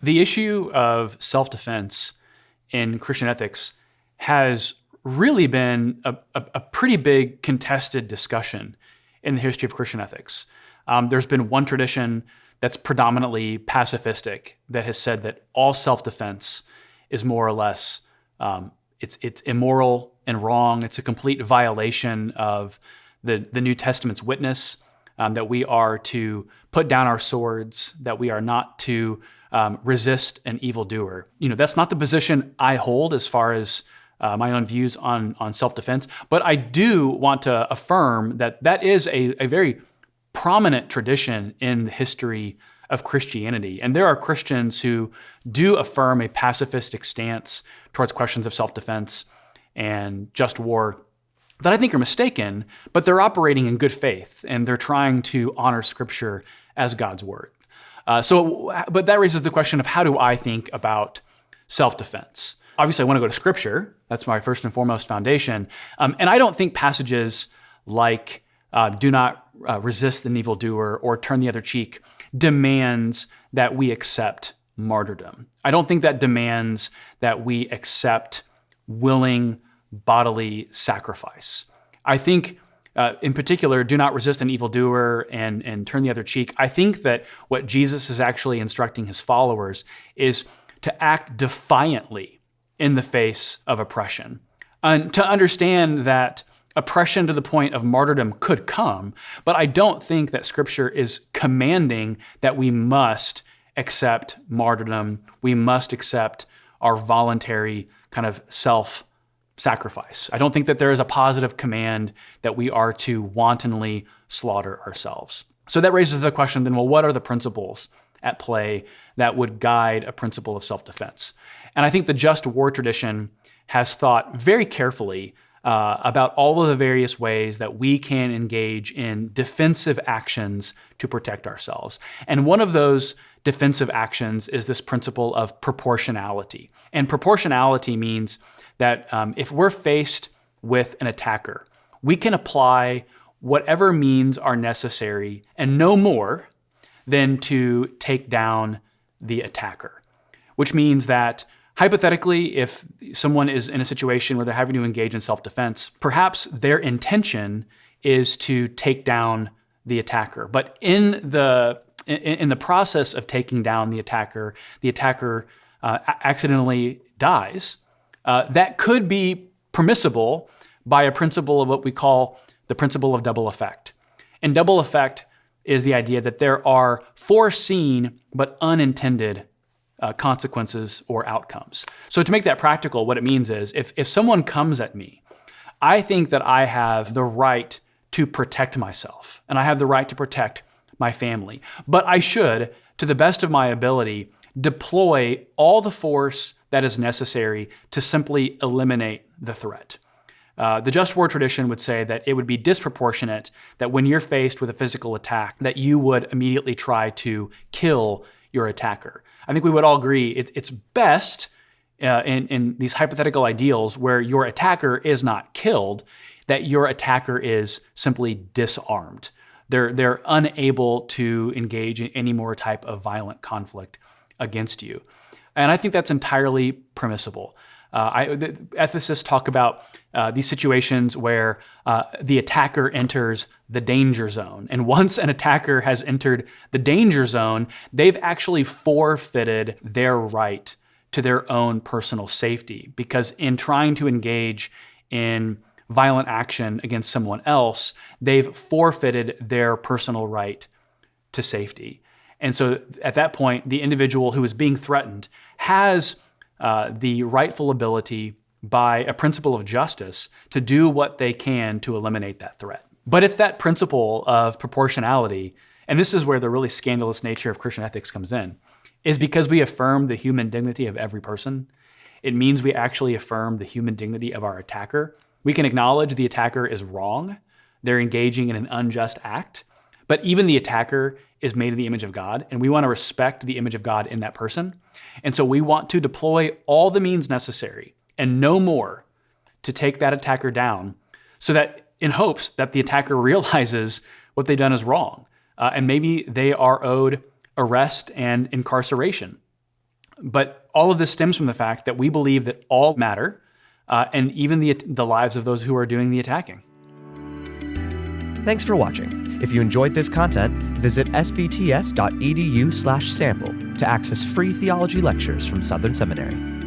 The issue of self-defense in Christian ethics has really been a pretty big contested discussion in the history of Christian ethics. There's been one tradition that's predominantly pacifistic that has said that all self-defense is more or less it's immoral and wrong. It's a complete violation of the New Testament's witness, that we are to put down our swords, that we are not to resist an evildoer. That's not the position I hold as far as my own views on self-defense, but I do want to affirm that is a very prominent tradition in the history of Christianity. And there are Christians who do affirm a pacifistic stance towards questions of self-defense and just war that I think are mistaken, but they're operating in good faith and they're trying to honor Scripture as God's word. But that raises the question of how do I think about self-defense? Obviously, I want to go to Scripture. That's my first and foremost foundation. And I don't think passages like do not resist an evildoer or turn the other cheek demands that we accept martyrdom. I don't think that demands that we accept willing bodily sacrifice. I think, in particular, do not resist an evildoer and turn the other cheek. I think that what Jesus is actually instructing his followers is to act defiantly in the face of oppression, and to understand that oppression to the point of martyrdom could come, but I don't think that Scripture is commanding that we must accept martyrdom. We must accept our voluntary kind of self-sacrifice. I don't think that there is a positive command that we are to wantonly slaughter ourselves. So that raises the question then, well, what are the principles at play that would guide a principle of self-defense? And I think the just war tradition has thought very carefully about all of the various ways that we can engage in defensive actions to protect ourselves. And one of those defensive actions is this principle of proportionality. And proportionality means that if we're faced with an attacker, we can apply whatever means are necessary and no more than to take down the attacker, which means that hypothetically, if someone is in a situation where they're having to engage in self-defense, perhaps their intention is to take down the attacker. But in the process of taking down the attacker accidentally dies. That could be permissible by a principle of what we call the principle of double effect. And double effect is the idea that there are foreseen but unintended consequences or outcomes. So to make that practical, what it means is if someone comes at me, I think that I have the right to protect myself and I have the right to protect my family. But I should, to the best of my ability, deploy all the force that is necessary to simply eliminate the threat. The just war tradition would say that it would be disproportionate that when you're faced with a physical attack, that you would immediately try to kill your attacker. I think we would all agree it's best in these hypothetical ideals where your attacker is not killed, that your attacker is simply disarmed. They're unable to engage in any more type of violent conflict against you. And I think that's entirely permissible. The ethicists talk about these situations where the attacker enters the danger zone. And once an attacker has entered the danger zone, they've actually forfeited their right to their own personal safety. Because in trying to engage in violent action against someone else, they've forfeited their personal right to safety. And so at that point, the individual who is being threatened has the rightful ability by a principle of justice to do what they can to eliminate that threat. But it's that principle of proportionality, and this is where the really scandalous nature of Christian ethics comes in, is because we affirm the human dignity of every person. It means we actually affirm the human dignity of our attacker. We can acknowledge the attacker is wrong. They're engaging in an unjust act. But even the attacker is made in the image of God, and we want to respect the image of God in that person. And so we want to deploy all the means necessary and no more to take that attacker down, so that in hopes that the attacker realizes what they've done is wrong. And maybe they are owed arrest and incarceration. But all of this stems from the fact that we believe that all matter, and even the lives of those who are doing the attacking. Thanks for watching. If you enjoyed this content, visit sbts.edu/sample to access free theology lectures from Southern Seminary.